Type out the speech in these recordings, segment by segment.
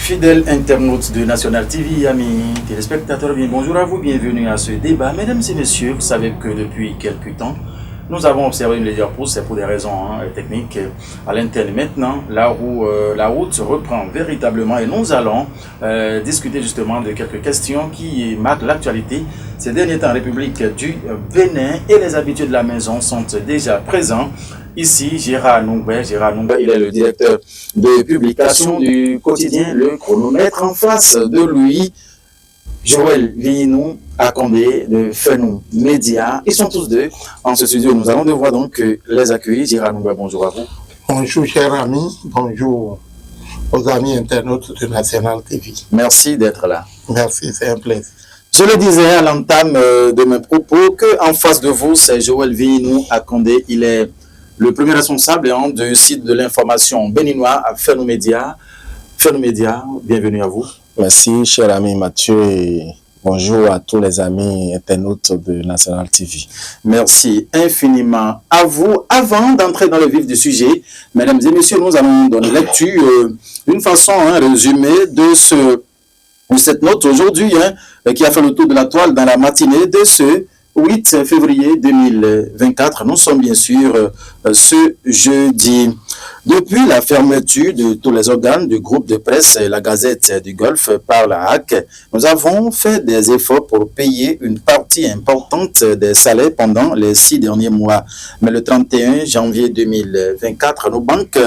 Fidèles internautes de National TV, amis téléspectateurs, bien bonjour à vous, bienvenue à ce débat. Mesdames et messieurs, vous savez que depuis quelques temps, nous avons observé une légère pause, c'est pour des raisons techniques à l'interne. Maintenant, la route reprend véritablement et nous allons discuter justement de quelques questions qui marquent l'actualité. Ces derniers temps en République du Bénin et les habitués de la maison sont déjà présents. Ici, Gérard Nungbe, il est le directeur de publication du quotidien Le Chronomètre. En face de lui, Joël Viinou Akondé de Fenou Média. Ils sont tous deux en ce studio. Nous allons devoir donc les accueillir. Gérard Nungbe, bonjour à vous. Bonjour chers amis, bonjour aux amis internautes de National TV. Merci d'être là. Merci, c'est un plaisir. Je le disais à l'entame de mes propos qu'en face de vous, c'est Joël Viinou Akondé. Il est le premier responsable du site de l'information béninois à Fenou Média. Fenou Média, bienvenue à vous. Merci, cher ami Mathieu, et bonjour à tous les amis internautes de National TV. Merci infiniment à vous. Avant d'entrer dans le vif du sujet, mesdames et messieurs, nous allons donner lecture d'une façon résumée de cette note aujourd'hui qui a fait le tour de la toile dans la matinée de ce 8 février 2024. Nous sommes bien sûr ce jeudi. Depuis la fermeture de tous les organes du groupe de presse La Gazette du Golfe par la HAC, nous avons fait des efforts pour payer une partie importante des salaires pendant les 6 derniers mois. Mais le 31 janvier 2024, nos banques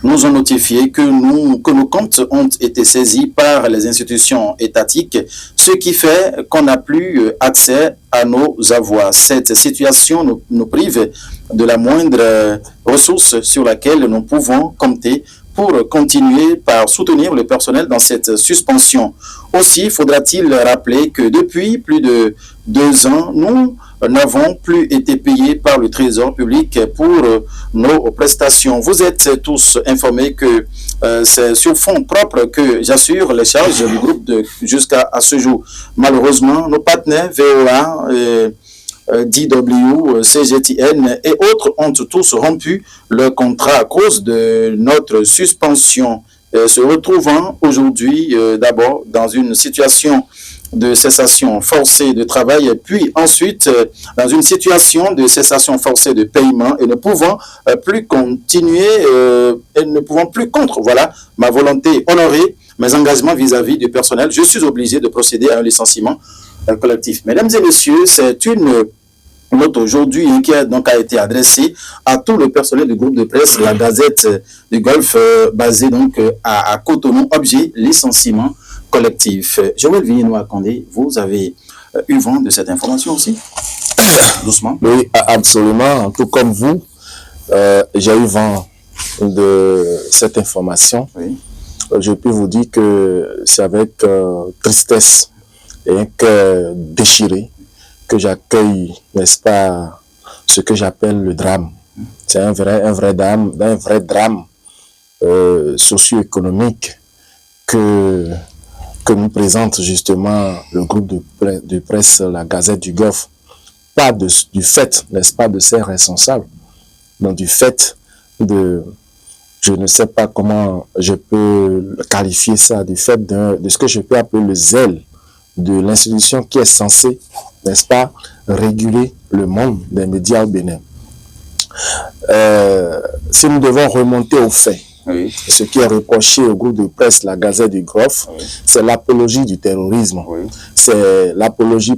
nous ont notifié que nos comptes ont été saisis par les institutions étatiques, ce qui fait qu'on n'a plus accès à nos avoirs. Cette situation nous prive de la moindre ressource sur laquelle nous pouvons compter pour continuer par soutenir le personnel dans cette suspension. Aussi, faudra-t-il rappeler que depuis plus de 2 ans, nous n'avons plus été payés par le Trésor public pour nos prestations. Vous êtes tous informés que c'est sur fonds propres que j'assure les charges du groupe jusqu'à ce jour. Malheureusement, nos partenaires VOA, DW, CGTN et autres ont tous rompu leur contrat à cause de notre suspension, se retrouvant aujourd'hui d'abord dans une situation de cessation forcée de travail, puis ensuite dans une situation de cessation forcée de paiement et ne pouvant plus continuer et ne pouvant plus contre ma volonté honorer mes engagements vis-à-vis du personnel. Je suis obligé de procéder à un licenciement collectif. Mesdames et messieurs, c'est une note aujourd'hui qui a été adressée à tout le personnel du groupe de presse La Gazette du Golfe basé donc à Cotonou, objet licenciement collectif. Joël Viinou Akondé, vous avez eu vent de cette information aussi? Doucement. Oui, absolument. Tout comme vous, j'ai eu vent de cette information. Oui. Je peux vous dire que c'est avec tristesse et un cœur déchiré que j'accueille, n'est-ce pas, ce que j'appelle le drame. C'est un vrai drame socio-économique que nous présente justement le groupe de presse La Gazette du Golfe. Pas du fait, n'est-ce pas, de ses responsables, mais du fait de, je ne sais pas comment je peux qualifier ça, du fait de ce que je peux appeler le zèle de l'institution qui est censée, n'est-ce pas, réguler le monde des médias au Bénin. Si nous devons remonter aux faits, oui. Ce qui est reproché au groupe de presse La Gazette du Golfe, oui. C'est l'apologie du terrorisme, oui. C'est l'apologie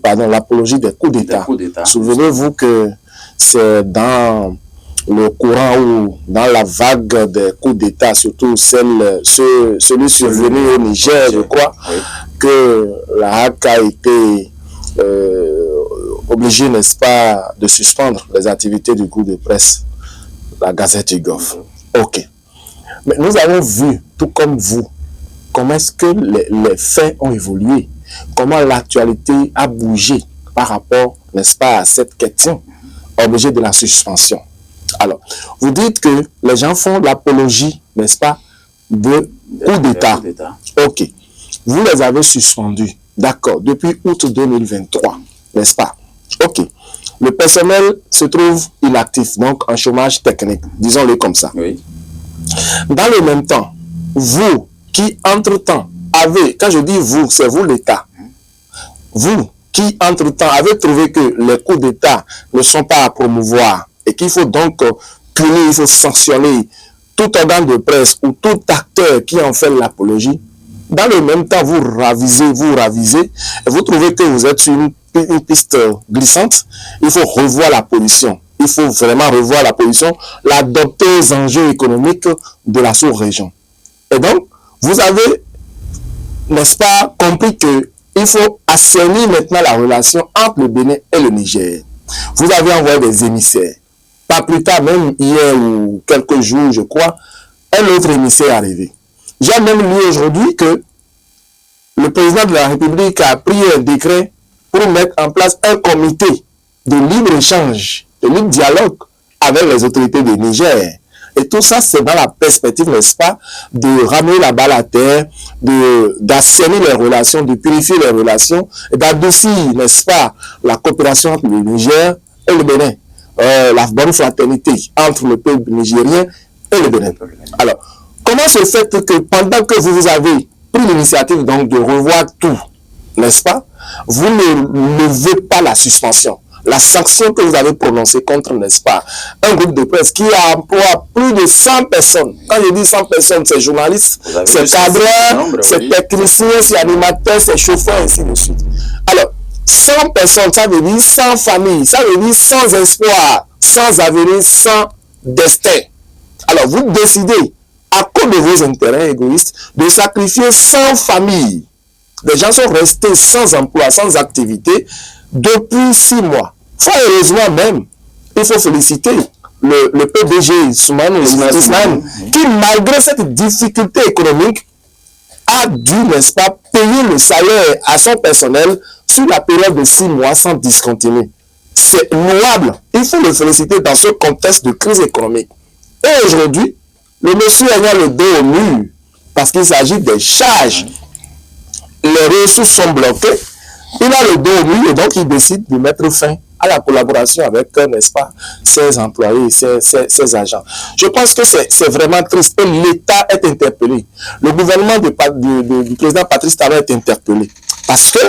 des coups d'État. Souvenez-vous que c'est dans le courant ou dans la vague des coups d'État, surtout celui survenu au Niger, je crois, oui. Que la HAC a été obligée, n'est-ce pas, de suspendre les activités du groupe de presse La Gazette du Golfe. Ok. Mais nous avons vu, tout comme vous, comment est-ce que les faits ont évolué, comment l'actualité a bougé par rapport, n'est-ce pas, à cette question, objet de la suspension. Alors, vous dites que les gens font l'apologie, n'est-ce pas, de coup d'État. Ok. Vous les avez suspendus, d'accord, depuis août 2023, n'est-ce pas? Ok. Le personnel se trouve inactif, donc en chômage technique, disons-le comme ça. Oui. Dans le même temps, vous, qui, entre-temps, avez, quand je dis vous, c'est vous l'État, vous qui, entre-temps, avez trouvé que les coups d'État ne sont pas à promouvoir et qu'il faut donc punir, il faut sanctionner tout organe de presse ou tout acteur qui en fait l'apologie, dans le même temps, vous ravisez, et vous trouvez que vous êtes sur une piste glissante, il faut revoir la position. Il faut vraiment revoir la position, l'adopter aux enjeux économiques de la sous-région. Et donc, vous avez, n'est-ce pas, compris qu'il faut assainir maintenant la relation entre le Bénin et le Niger. Vous avez envoyé des émissaires. Pas plus tard, même hier ou quelques jours, je crois, un autre émissaire est arrivé. J'ai même lu aujourd'hui que le président de la République a pris un décret pour mettre en place un comité de libre-échange, de libre dialogue avec les autorités du Niger. Et tout ça, c'est dans la perspective, n'est-ce pas, de ramener la balle à terre, d'assainir les relations, de purifier les relations, et d'adoucir, n'est-ce pas, la coopération entre le Niger et le Bénin. La bonne fraternité entre le peuple nigérien et le Bénin. Alors, comment se fait que pendant que vous avez pris l'initiative donc de revoir tout, n'est-ce pas, vous ne levez pas la suspension, la sanction que vous avez prononcée contre, n'est-ce pas, un groupe de presse qui emploie plus de 100 personnes. Quand je dis 100 personnes, c'est journalistes, c'est cadreurs, c'est techniciens, c'est animateurs, c'est chauffeurs, et ainsi de suite. Alors, 100 personnes, ça veut dire 100 familles, ça veut dire sans espoir, sans avenir, sans destin. Alors, vous décidez, à cause de vos intérêts égoïstes, de sacrifier 100 familles. Les gens sont restés sans emploi, sans activité depuis 6 mois. Fort heureusement même, il faut féliciter le PDG Ismaël, qui malgré cette difficulté économique, a dû, n'est-ce pas, payer le salaire à son personnel sur la période de 6 mois sans discontinuer. C'est louable. Il faut le féliciter dans ce contexte de crise économique. Et aujourd'hui, le monsieur ayant le dos au mur, parce qu'il s'agit des charges, les ressources sont bloquées, il a le dos au mur et donc il décide de mettre fin à la collaboration avec, n'est-ce pas, ses employés, ses agents. Je pense que c'est vraiment triste et l'État est interpellé. Le gouvernement du président Patrice Talon est interpellé. Parce que,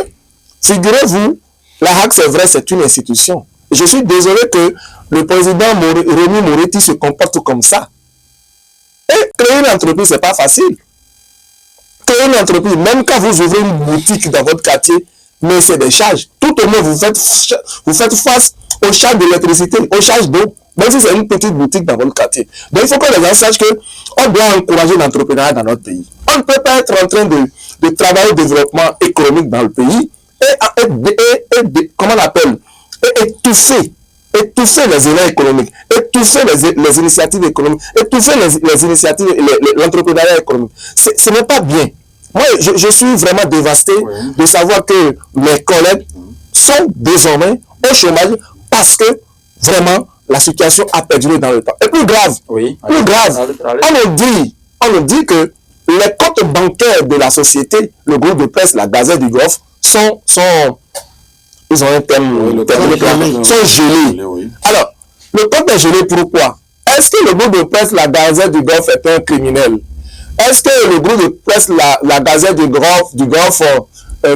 figurez-vous, la HAC, c'est vrai, c'est une institution. Je suis désolé que le président Rémi Moretti se comporte comme ça. Et créer une entreprise, c'est pas facile. Créer une entreprise, même quand vous ouvrez une boutique dans votre quartier, mais c'est des charges. Tout au moins, vous faites face aux charges d'électricité, aux charges d'eau, même si c'est une petite boutique dans votre quartier. Donc, il faut que les gens sachent qu'on doit encourager l'entrepreneuriat dans notre pays. On ne peut pas être en train de travailler au développement économique dans le pays et comment on appelle, et étouffer les élèves économiques, étouffer les initiatives économiques, étouffer les initiatives, l'entrepreneuriat économique. Ce n'est pas bien. Moi, je suis vraiment dévasté de savoir que mes collègues sont désormais au chômage parce que vraiment la situation a perduré dans le temps. Et plus grave, on nous dit que les comptes bancaires de la société, le groupe de presse, la Gazette du Golfe, ils ont un terme, sont gelés. Alors, le compte est gelé pourquoi? Est-ce que le groupe de presse, la Gazette du Golfe est un criminel? Est-ce que le groupe de presse, la Gazette du Golfe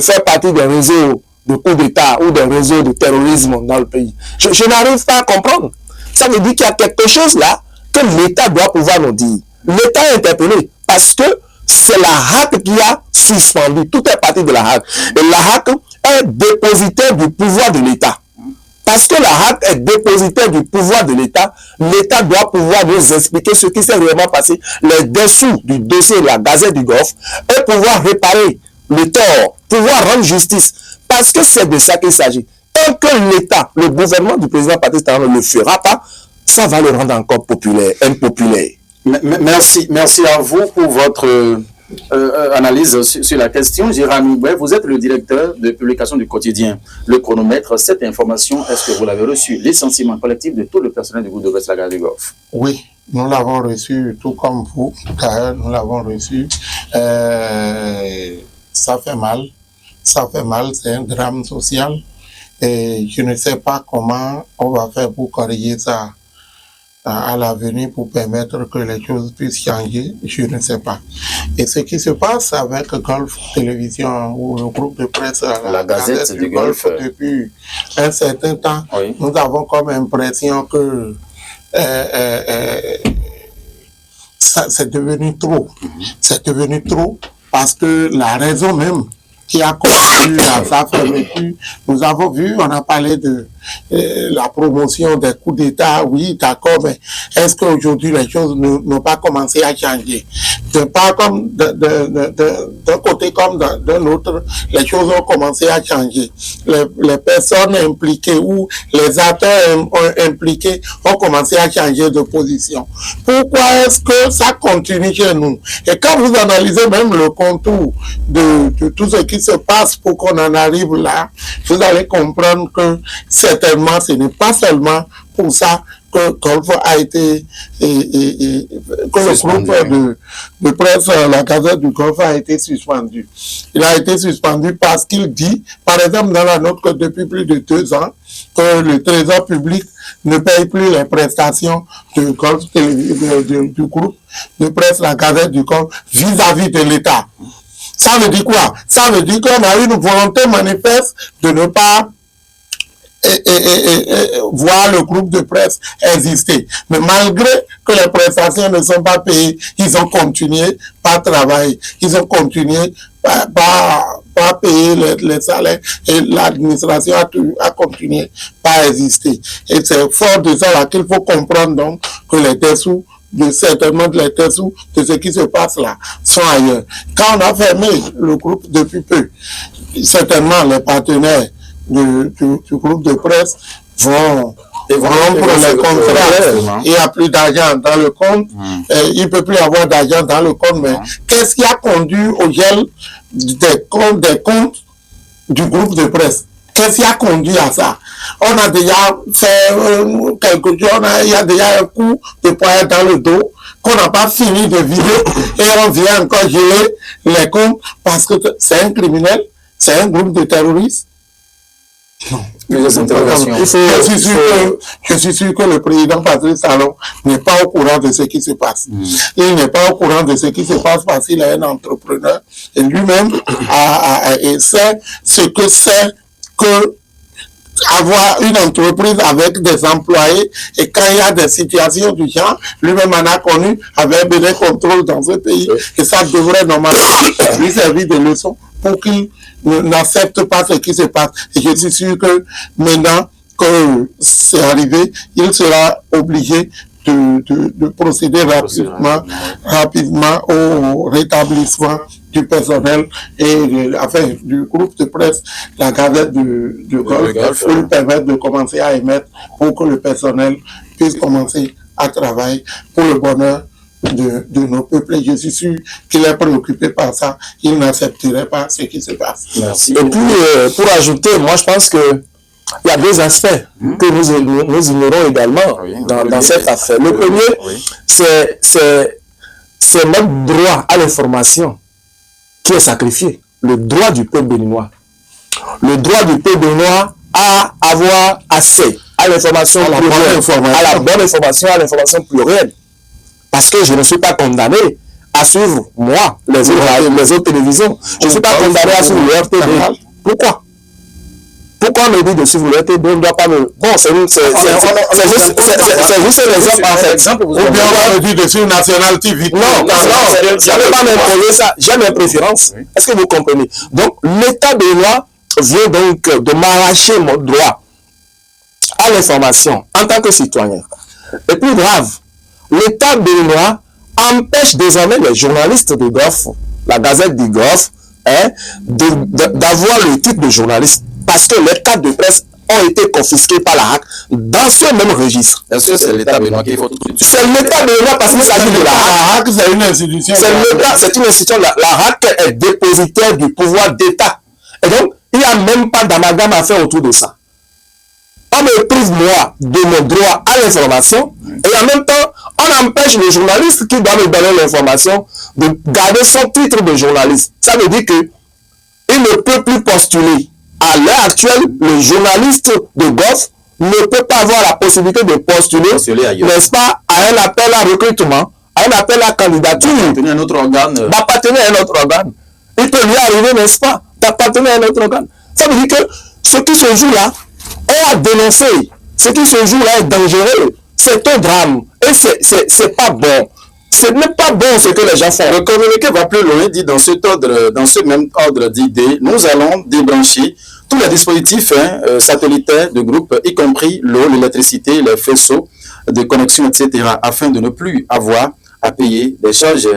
fait partie d'un réseau de coup d'État ou d'un réseau de terrorisme dans le pays? Je n'arrive pas à comprendre. Ça veut dire qu'il y a quelque chose là que l'État doit pouvoir nous dire. L'État est interpellé parce que c'est la HAC qui a suspendu. Tout est parti de la HAC. Et la HAC est dépositaire du pouvoir de l'État. Parce que la HAC est dépositaire du pouvoir de l'État, l'État doit pouvoir nous expliquer ce qui s'est réellement passé, les dessous du dossier de la Gazette du Golfe, et pouvoir réparer le tort, pouvoir rendre justice. Parce que c'est de ça qu'il s'agit. Tant que l'État, le gouvernement du président Patrice Talon ne le fera pas, ça va le rendre encore impopulaire. Merci à vous pour votre analyse sur la question. Gérard Noubet, vous êtes le directeur de publication du quotidien Le Chronomètre. Cette information, est-ce que vous l'avez reçue? Licenciement collectif de tout le personnel du groupe de presse La Gazette du Golfe. Oui, nous l'avons reçu, tout comme vous. Nous l'avons reçu. Ça fait mal. C'est un drame social. Et je ne sais pas comment on va faire pour corriger ça. à l'avenir pour permettre que les choses puissent changer, je ne sais pas. Et ce qui se passe avec Golf Télévision ou le groupe de presse, la Gazette du Golfe, depuis un certain temps, oui. Nous avons comme impression que c'est devenu trop. C'est devenu trop parce que la raison même qui a conduit à sa fermeture, nous avons vu, on a parlé de la promotion des coups d'État, oui, d'accord, mais est-ce qu'aujourd'hui les choses n'ont pas commencé à changer? Pas comme d'un côté comme d'un autre, les choses ont commencé à changer. Les personnes impliquées ou les acteurs impliqués ont commencé à changer de position. Pourquoi est-ce que ça continue chez nous? Et quand vous analysez même le contour de tout ce qui se passe pour qu'on en arrive là, vous allez comprendre que certainement ce n'est pas seulement pour ça que Golf a été que le groupe de presse, la Gazette du Golfe a été suspendu. Il a été suspendu parce qu'il dit, par exemple dans la note, que depuis plus de 2 ans, que le Trésor public ne paye plus les prestations du groupe de presse, la Gazette du Golfe, vis-à-vis de l'État. Ça veut dire quoi? Ça veut dire qu'on a une volonté manifeste de ne pas voir le groupe de presse exister. Mais malgré que les prestations ne sont pas payées, ils ont continué par travailler. Ils ont continué par payer les salaires et l'administration a continué par exister. Et c'est fort de ça là qu'il faut comprendre donc que les dessous certainement les dessous de ce qui se passe là sont ailleurs. Quand on a fermé le groupe depuis peu, certainement les partenaires du groupe de presse vont rompre les contrats. Il n'y a plus d'argent dans le compte. Il ne peut plus avoir d'argent dans le compte. Mais qu'est-ce qui a conduit au gel des comptes du groupe de presse? Qu'est-ce qui a conduit à ça? On a déjà fait quelque chose, il y a déjà un coup de poing dans le dos qu'on n'a pas fini de vider et on vient encore geler les comptes parce que c'est un criminel, c'est un groupe de terroristes. Non. Je suis sûr que le président Patrice Talon n'est pas au courant de ce qui se passe. Il n'est pas au courant de ce qui se passe parce qu'il est un entrepreneur et lui-même sait ce que c'est que avoir une entreprise avec des employés et quand il y a des situations du genre, lui-même en a connu avec des contrôles dans ce pays et ça devrait normalement lui servir de leçon pour qu'il n'accepte pas ce qui se passe. Et je suis sûr que maintenant que c'est arrivé, il sera obligé de procéder rapidement au rétablissement du personnel et du groupe de presse, la Gazette du Golfe, pour lui permettre de commencer à émettre pour que le personnel puisse commencer à travailler pour le bonheur de nos peuples. Et je suis sûr qu'il est préoccupé par ça. Il n'accepterait pas ce qui se passe. Merci. Et puis, pour ajouter, moi je pense que il y a 2 aspects que nous ignorons également dans cette affaire. Le premier, c'est notre droit à l'information qui est sacrifié. Le droit du peuple béninois. Le droit du peuple béninois à avoir accès à l'information plurielle, à la bonne information, à l'information plurielle. Parce que je ne suis pas condamné à suivre, moi, les autres télévisions. Je ne suis pas condamné à suivre le RTD. Pourquoi? Pourquoi on me dit de suivre le RTD? On ne doit pas me... Bon, c'est juste un exemple en fait. Ou bien on me dit de suivre National TV. Non, je ne vais pas m'imposer ça. J'ai mes préférences. Est-ce que vous comprenez? Donc, l'État béninois vient donc de m'arracher mon droit à l'information en tant que citoyen. Et plus grave, l'État béninois empêche désormais les journalistes du Golfe, la Gazette du Golfe, d'avoir le titre de journaliste parce que les cartes de presse ont été confisquées par la HAC dans ce même registre. Est-ce que c'est l'État béninois qui faut tout de suite? C'est l'État béninois parce qu'il s'agit de la HAC. C'est une institution. C'est une institution. La HAC est dépositaire du pouvoir d'État. Et donc, il n'y a même pas d'amalgame à faire autour de ça. On me prive, moi, de mon droit à l'information et en même temps, on empêche le journaliste qui doit me donner l'information de garder son titre de journaliste. Ça veut dire que il ne peut plus postuler. À l'heure actuelle, le journaliste de Golfe ne peut pas avoir la possibilité de postuler, n'est-ce pas, à un appel à recrutement, à un appel à candidature, d'appartenir à un autre organe. D'appartenir à un autre organe. Il peut lui arriver, n'est-ce pas, d'appartenir à un autre organe. Ça veut dire que ce qui se joue là, on a dénoncé. Ce qui se joue là est dangereux. C'est un drame. Et c'est pas bon. Ce n'est pas bon ce que les gens font. Le communiqué va plus loin, dit dans ce même ordre d'idées, nous allons débrancher tous les dispositifs satellitaires de groupe, y compris l'eau, l'électricité, les faisceaux de connexion, etc., afin de ne plus avoir à payer des charges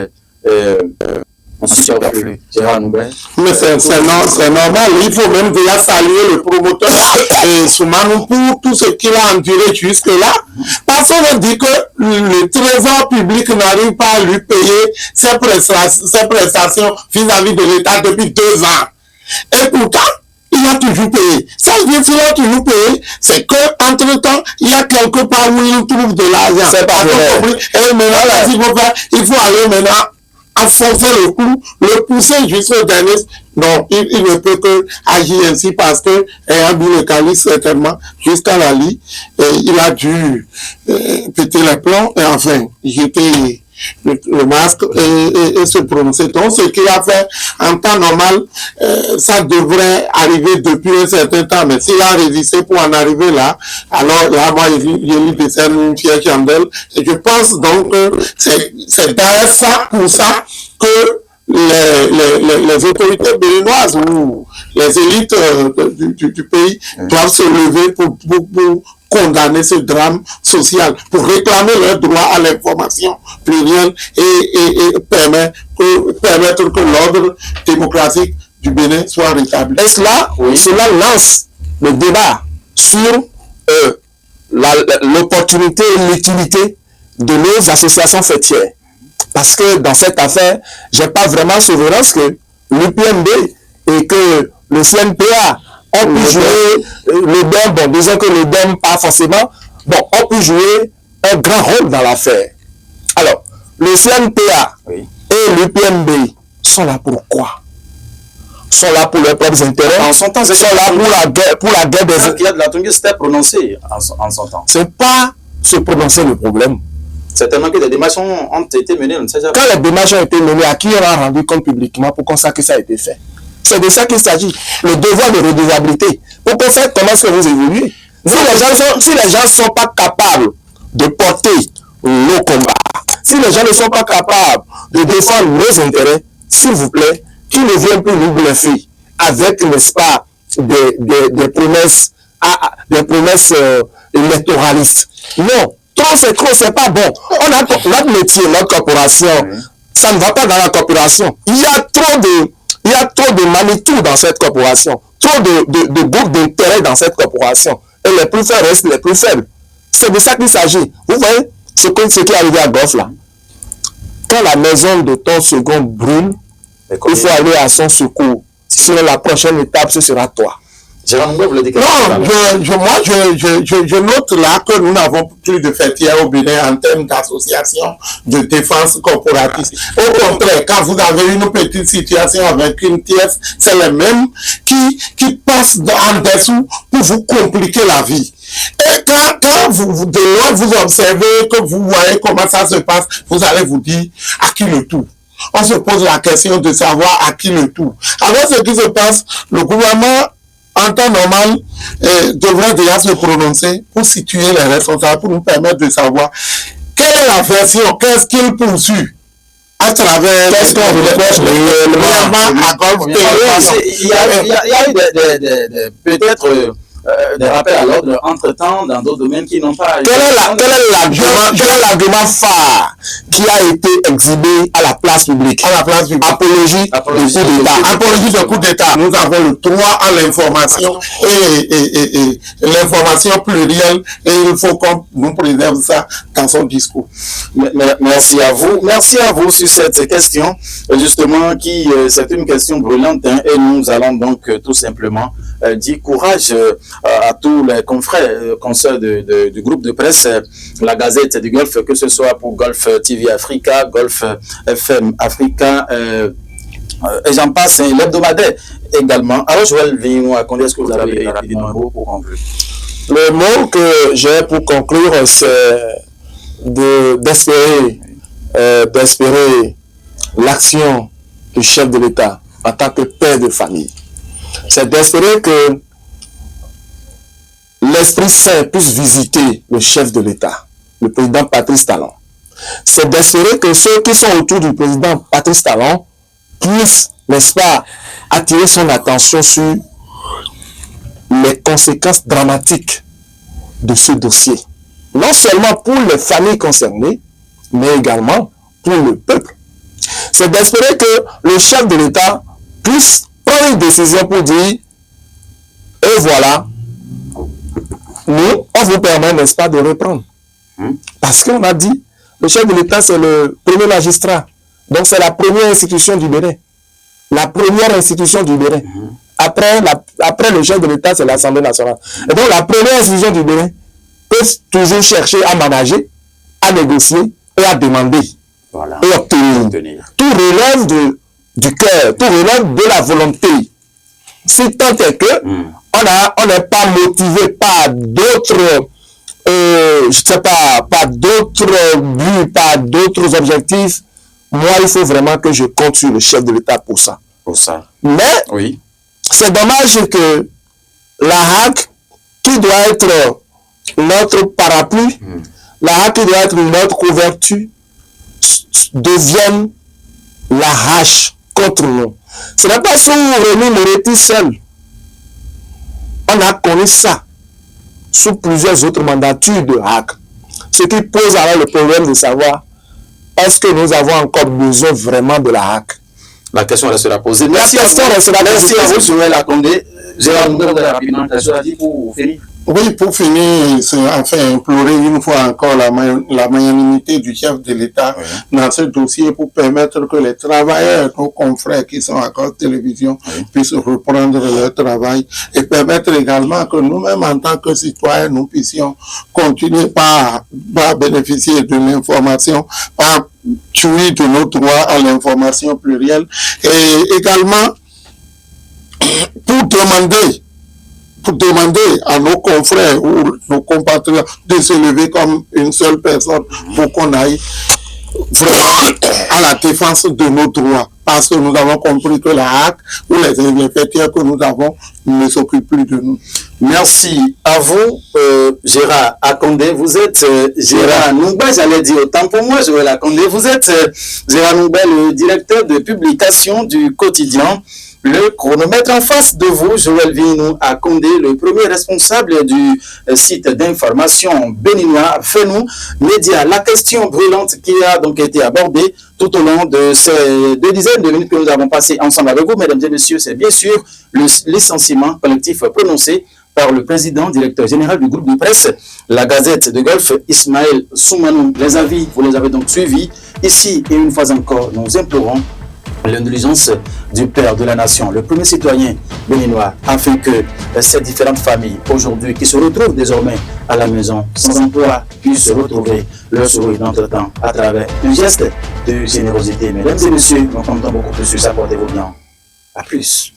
mais c'est normal, il faut même déjà saluer le promoteur Soumanou pour tout ce qu'il a enduré jusque-là, parce qu'on dit que le trésor public n'arrive pas à lui payer ses prestations vis-à-vis de l'État depuis 2 ans. Et pourtant, il a toujours payé. Ça veut dire qu'il a toujours payé, c'est qu'entre-temps, il y a quelque part où il trouve de l'argent. C'est pas vrai. Et maintenant, il faut aller maintenant enfoncer le clou, le pousser jusqu'au dernier. Non, il ne peut que agir ainsi parce que, ayant bu le calice certainement jusqu'à la lit, il a dû péter les plombs et enfin jeter le masque et se prononcer. Donc, ce qu'il a fait en temps normal, ça devrait arriver depuis un certain temps. Mais s'il a résisté pour en arriver là, alors là, moi, je lui décerne une fière chandelle. Et je pense donc que c'est dans ça, pour ça, que les autorités béninoises ou les élites du pays doivent se lever pour condamner ce drame social, pour réclamer leur droit à l'information plurielle et permettre que l'ordre démocratique du Bénin soit rétabli. Et cela lance le débat sur l'opportunité et l'utilité de nos associations fêtières. Parce que dans cette affaire, j'ai pas vraiment souvenance que l'UPMB et que le CNPA ont pu jouer le DEM, bon, disons que le DEM pas forcément, bon, ont pu jouer un grand rôle dans l'affaire. Alors, le CNPA et l'UPMB sont là pour quoi? Sont là pour leurs propres intérêts, en son temps, sont là pour la guerre des... Il y a de la Tongue, c'était prononcé en son temps. C'est pas se prononcer le problème. Certainement que des démarches ont été menées, on ne sait jamais. Quand les démarches ont été menées, à qui on a rendu compte publiquement pour qu'on sache que ça a été fait? C'est de ça qu'il s'agit. Le devoir de redevabilité. Pour qu'on sache comment est-ce que vous évoluez. Si les gens ne sont pas capables de porter nos combats, si les gens ne sont pas capables de défendre nos intérêts, s'il vous plaît, qu'ils ne viennent plus nous bluffer avec, n'est-ce pas, des promesses électoralistes. Non. Trop c'est trop, c'est pas bon. On a notre métier, notre corporation, ça ne va pas dans la corporation. Il y a trop de manitou dans cette corporation, trop de groupes d'intérêt dans cette corporation. Et les plus faibles restent les plus faibles. C'est de ça qu'il s'agit. Vous voyez ce qui est arrivé à Goff là. Quand la maison de ton second brûle, il faut aller à son secours. Sinon la prochaine étape, ce sera toi. Non, je note là que nous n'avons plus de fêtières au Bénin en termes d'association de défense corporatiste. Au contraire, quand vous avez une petite situation avec une pièce, c'est les mêmes qui passent en dessous pour vous compliquer la vie. Et quand vous de loin vous observez, que vous voyez comment ça se passe, vous allez vous dire à qui le tout. On se pose la question de savoir à qui le tout. Alors ce qui se passe, le gouvernement en temps normal, devrait déjà se prononcer pour situer les responsables, pour nous permettre de savoir quelle est la version, qu'est-ce qu'il poursuit à travers qu'est-ce qu'on reproche réellement à Golf. Il y a eu peut-être des rappels à l'ordre entre-temps dans d'autres domaines qui n'ont pas... Quel est l'argument phare qui a été exhibé à la place publique? Apologie de coup d'État. Nous avons le droit à l'information et l'information plurielle et il faut qu'on nous préserve ça dans son discours. Merci à vous. Merci à vous sur cette question, justement, qui c'est une question brûlante et nous allons donc tout simplement dire courage à tous les confrères, consoeurs du groupe de presse, la Gazette du Golfe, que ce soit pour Golf TV Africa, Golf FM Africa, et j'en passe, l'hebdomadaire également. Alors, Joël Vignon, est-ce que vous avez des numéros pour conclure? Le mot que j'ai pour conclure, c'est d'espérer l'action du chef de l'État en tant que père de famille. C'est d'espérer que l'Esprit Saint puisse visiter le chef de l'État, le président Patrice Talon. C'est d'espérer que ceux qui sont autour du président Patrice Talon puissent, n'est-ce pas, attirer son attention sur les conséquences dramatiques de ce dossier. Non seulement pour les familles concernées, mais également pour le peuple. C'est d'espérer que le chef de l'État puisse prendre une décision pour dire, et voilà, nous, on vous permet, n'est-ce pas, de reprendre. Parce qu'on a dit, le chef de l'État, c'est le premier magistrat. Donc, c'est la première institution du Bénin. La première institution du Bénin. Après le chef de l'État, c'est l'Assemblée nationale. Et donc, la première institution du Bénin peut toujours chercher à manager, à négocier et à demander. Voilà. Et obtenir. Tout relève du cœur, tout relève de la volonté. Si tant est que on n'est pas motivé par d'autres, je sais pas, par d'autres buts, par d'autres objectifs, moi, il faut vraiment que je compte sur le chef de l'État pour ça. Mais, oui, c'est dommage que la HAC, qui doit être notre parapluie, la HAC qui doit être notre couverture, devienne la hache contre nous. Ce n'est pas sous Rémi Moretti seul. On a connu ça sous plusieurs autres mandatures de HAC. Ce qui pose alors le problème de savoir est-ce que nous avons encore besoin vraiment de la HAC. La question restera posée. Merci à vous, Joël Akondé. Gérard Noumbel, rapidement, tu as dit pour finir. Oui, pour finir, c'est enfin implorer une fois encore la magnanimité du chef de l'État dans ce dossier pour permettre que les travailleurs, nos confrères qui sont à cause de télévision, puissent reprendre leur travail et permettre également que nous-mêmes, en tant que citoyens, nous puissions continuer par bénéficier de l'information, par jouir de nos droits à l'information plurielle et également pour demander à nos confrères ou nos compatriotes de se lever comme une seule personne pour qu'on aille vraiment à la défense de nos droits. Parce que nous avons compris que la HAC ou les fêtières que nous avons ne s'occupent plus de nous. Merci à vous, Gérard Akondé. Vous êtes Gérard Noumbel, j'allais dire autant pour moi, Joël Akondé. Vous êtes Gérard Noumbel, le directeur de publication du quotidien Le Chronomètre. En face de vous, Joël Vinou Akondé, le premier responsable du site d'information béninois Fenou Média. La question brûlante qui a donc été abordée tout au long de ces 2 dizaines de minutes que nous avons passées ensemble avec vous, mesdames et messieurs, c'est bien sûr le licenciement collectif prononcé par le président directeur général du groupe de presse, la Gazette de Golfe, Ismaël Soumanou. Les avis, vous les avez donc suivis. Ici, et une fois encore, nous implorons l'indulgence du père de la nation, le premier citoyen béninois, afin que ces différentes familles aujourd'hui qui se retrouvent désormais à la maison sans emploi puissent retrouver leur sourire d'entretemps à travers un geste de générosité. Mesdames et messieurs, nous comptons beaucoup plus sur ça. Portez-vous bien. À plus.